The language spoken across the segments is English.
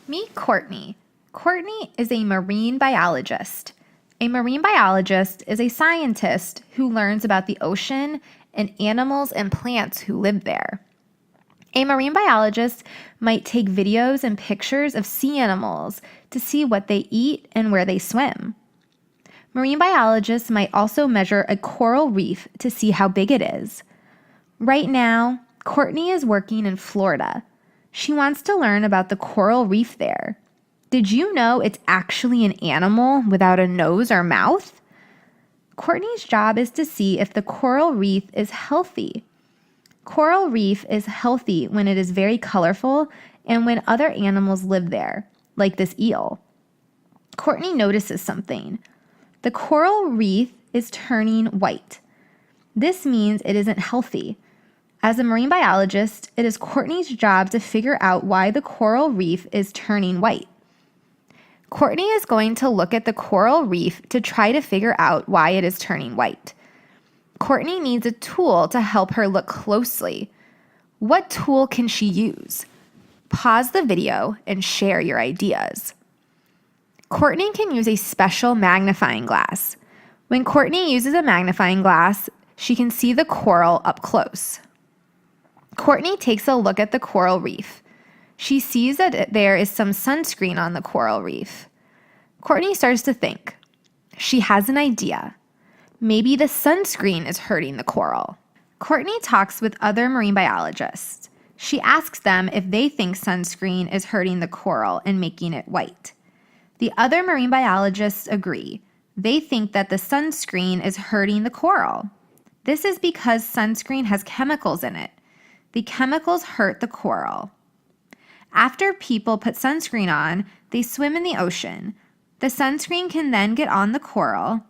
Meet Courtney. Courtney is a marine biologist. A marine biologist is a scientist who learns about the ocean and animals and plants who live there. A marine biologist might take videos and pictures of sea animals to see what they eat and where they swim. Marine biologists might also measure a coral reef to see how big it is. Right now, Courtney is working in Florida. She wants to learn about the coral reef there. Did you know it's actually an animal without a nose or mouth? Courtney's job is to see if the coral reef is healthy. Coral reef is healthy when it is very colorful and when other animals live there, like this eel. Courtney notices something. The coral reef is turning white. This means it isn't healthy. As a marine biologist, it is Courtney's job to figure out why the coral reef is turning white. Courtney is going to look at the coral reef to try to figure out why it is turning white. Courtney needs a tool to help her look closely. What tool can she use? Pause the video and share your ideas. Courtney can use a special magnifying glass. When Courtney uses a magnifying glass, she can see the coral up close. Courtney takes a look at the coral reef. She sees that there is some sunscreen on the coral reef. Courtney starts to think. She has an idea. Maybe the sunscreen is hurting the coral. Courtney talks with other marine biologists. She asks them if they think sunscreen is hurting the coral and making it white. The other marine biologists agree. They think that the sunscreen is hurting the coral. This is because sunscreen has chemicals in it. The chemicals hurt the coral. After people put sunscreen on, they swim in the ocean. The sunscreen can then get on the coral.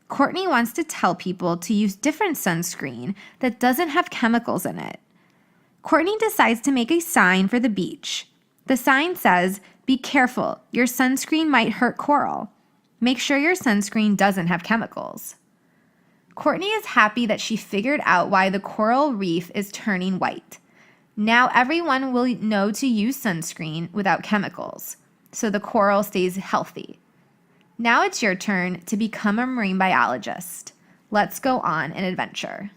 Courtney wants to tell people to use different sunscreen that doesn't have chemicals in it. Courtney decides to make a sign for the beach. The sign says, "Be careful, your sunscreen might hurt coral. Make sure your sunscreen doesn't have chemicals." Courtney is happy that she figured out why the coral reef is turning white. Now everyone will know to use sunscreen without chemicals, so the coral stays healthy. Now it's your turn to become a marine biologist. Let's go on an adventure.